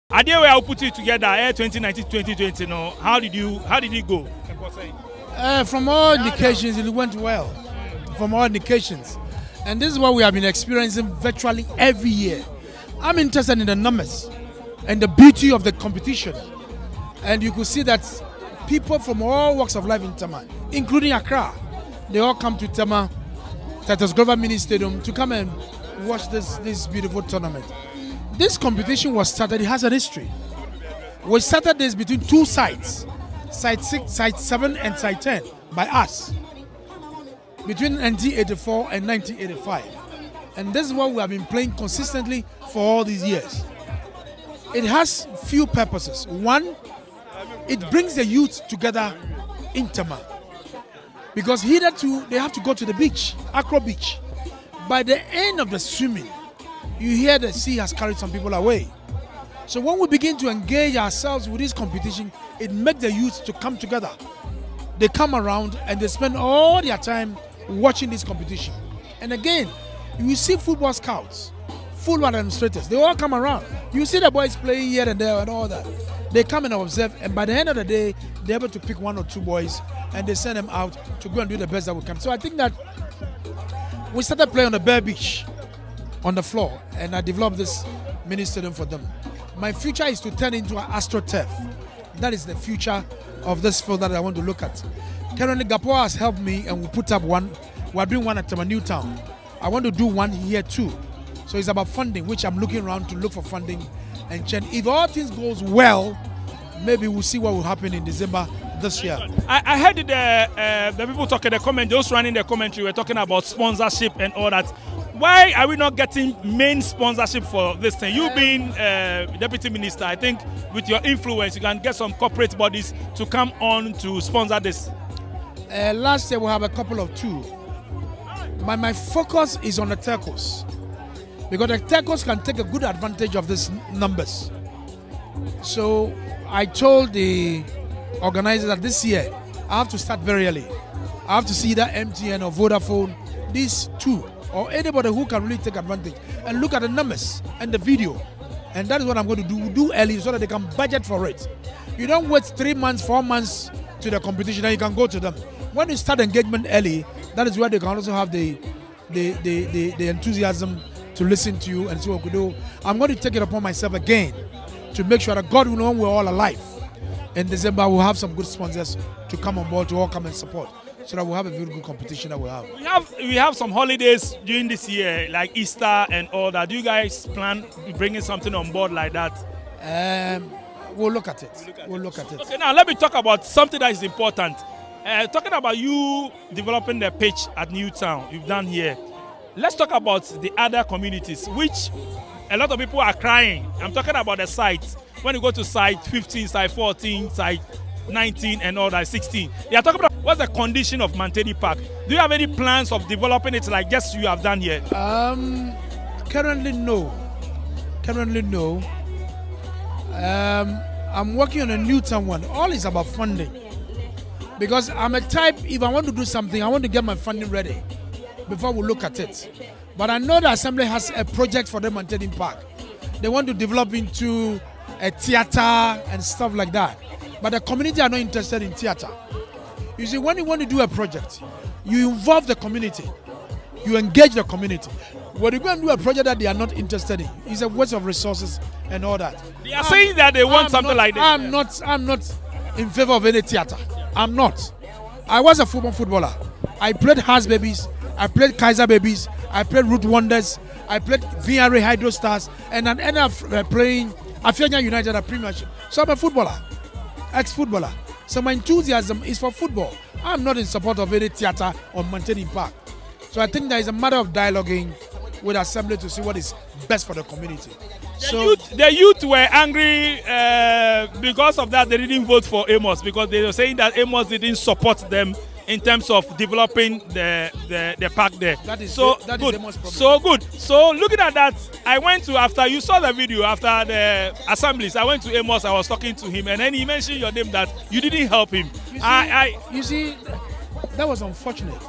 Idea where I put it together, 2019-2020. No, how did it go? From all indications, it went well. From all indications, and this is what we have been experiencing virtually every year. I'm interested in the numbers and the beauty of the competition, and you could see that people from all walks of life in Tema, including Accra, they all come to Tema, Titus Mini Stadium, to come and watch this beautiful tournament. This competition was started, it has a history. We started this between two sites, Site 6, Site 7 and Site 10 by us, between 1984 and 1985. And this is what we have been playing consistently for all these years. It has few purposes. One, it brings the youth together in Tema. Because hitherto, they have to go to the beach, Accra Beach. By the end of the swimming, you hear the sea has carried some people away. So when we begin to engage ourselves with this competition, it makes the youth to come together. They come around and they spend all their time watching this competition. And again, you see football scouts, football administrators, they all come around. You see the boys playing here and there and all that. They come and observe, and by the end of the day, they're able to pick one or two boys and they send them out to go and do the best that we can. So I think that we started playing on the bare beach, on the floor, and I developed this mini stadium for them. My future is to turn into an AstroTurf. That is the future of this field that I want to look at. Currently, Gapoa has helped me, and we put up one. We're doing one at Tema Newtown. I want to do one here too. So it's about funding, which I'm looking around to look for funding and check. If all things goes well, maybe we'll see what will happen in December this year. I heard the people talking, the comment, those running the commentary were talking about sponsorship and all that. Why are we not getting main sponsorship for this thing? You being deputy minister, I think with your influence, you can get some corporate bodies to come on to sponsor this. Last year we have a couple of two. My focus is on the telcos, because the telcos can take a good advantage of these numbers. So I told the organizers that this year I have to start very early. I have to see that MTN or Vodafone, these two, or anybody who can really take advantage and look at the numbers and the video. And that is what I'm going to do early, so that they can budget for it. You don't wait 3 months, 4 months to the competition, and you can go to them. When you start engagement early, that is where they can also have the enthusiasm to listen to you and see what we do. I'm going to take it upon myself again to make sure that God will know we're all alive. In December, we'll have some good sponsors to come on board, to all come and support, so that we'll have a very good competition that we'll have. We have some holidays during this year, like Easter and all that. Do you guys plan bringing something on board like that? We'll look at it. We'll look at it. Okay, now let me talk about something that is important. Talking about you developing the pitch at Newtown, you've done here. Let's talk about the other communities, which a lot of people are crying. I'm talking about the sites. When you go to site 15, site 14, site 19 and all that, 16. They are talking about what's the condition of Manteni Park. Do you have any plans of developing it like just you have done here? Currently, no. Currently, no. I'm working on a Newtown one. All is about funding. Because I'm a type, if I want to do something, I want to get my funding ready before we look at it. But I know the Assembly has a project for them on Manteni Park. They want to develop into a theater and stuff like that. But the community are not interested in theater. You see, when you want to do a project, you involve the community. You engage the community. When you go and do a project that they are not interested in, it's a waste of resources and all that. They are saying that they want something like that. I'm not in favor of any theater. I'm not. I was a footballer. I played Hearts Babies. I played Kaiser Babies. I played Root Wonders. I played VRA Hydro Stars. And I ended up playing Afenya United at Premiership. So I'm a footballer, ex-footballer. So my enthusiasm is for football. I'm not in support of any theater on Manteni Park. So I think there is a matter of dialoguing with Assembly to see what is best for the community. The youth were angry because of that. They didn't vote for Amos, because they were saying that Amos didn't support them in terms of developing the park there. That is so that good. Is Amos' problem. So good. So looking at that, I went to, after you saw the video, after the assemblies, I went to Amos, I was talking to him, and then he mentioned your name, that you didn't help him. You see, that was unfortunate.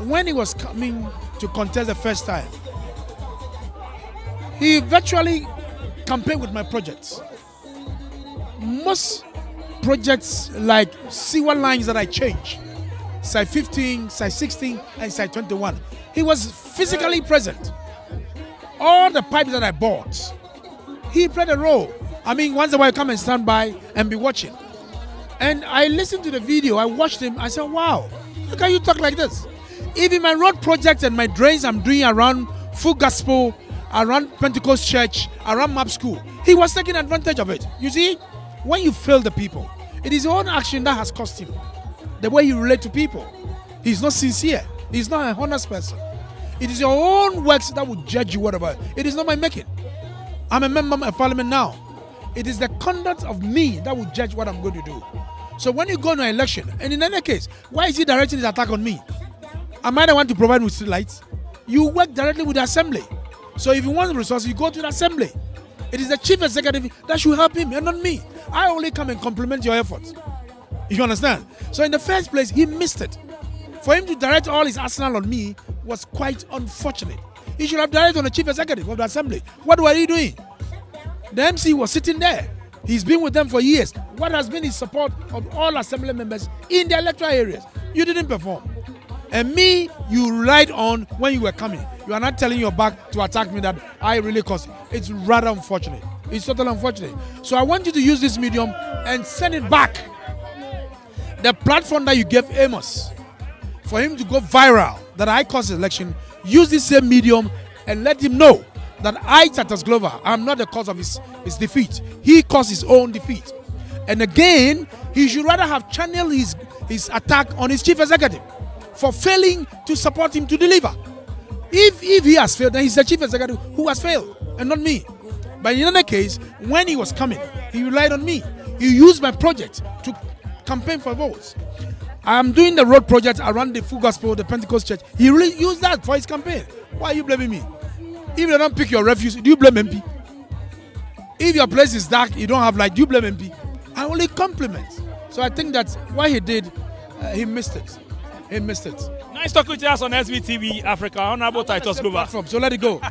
When he was coming to contest the first time, he virtually campaign with my projects. Most projects like sewer lines that I changed, Site 15, Site 16, and Site 21. He was physically present. All the pipes that I bought, he played a role. I mean, once in a while, come and stand by and be watching. And I listened to the video, I watched him, I said, wow, how can you talk like this? Even my road projects and my drains I'm doing around Full Gospel, around Pentecost Church, around MAP School, he was taking advantage of it. You see, when you fail the people, it is your own action that has cost him. The way you relate to people. He's not sincere. He's not a honest person. It is your own works that will judge you whatever. It is not my making. I'm a member of parliament now. It is the conduct of me that will judge what I'm going to do. So when you go to an election, and in any case, why is he directing his attack on me? Am I the one to provide with street lights? You work directly with the assembly. So if you want the resources, you go to the assembly. It is the chief executive that should help him and not me. I only come and compliment your efforts. You understand? So in the first place, he missed it. For him to direct all his arsenal on me was quite unfortunate. He should have directed on the chief executive of the assembly. What were you doing? The MC was sitting there. He's been with them for years. What has been his support of all assembly members in the electoral areas? You didn't perform. And me, you relied on when you were coming. You are not telling your back to attack me that I really caused it. It's rather unfortunate. It's totally unfortunate. So I want you to use this medium and send it back. The platform that you gave Amos for him to go viral, that I caused the election, use this same medium and let him know that I, Titus Glover, am not the cause of his defeat. He caused his own defeat. And again, he should rather have channeled his attack on his chief executive for failing to support him to deliver. If he has failed, then he's the chief executive who has failed, and not me. But in any case, when he was coming, he relied on me. He used my project to campaign for votes. I'm doing the road project around the Full Gospel, the Pentecost Church. He really used that for his campaign. Why are you blaming me? If they don't pick your refuse, do you blame MP? If your place is dark, you don't have light, do you blame MP? I only compliment. So I think that what he did, he missed it. He missed it. Nice talking to us on SBTV Africa. Honorable Titus Glover. So let it go.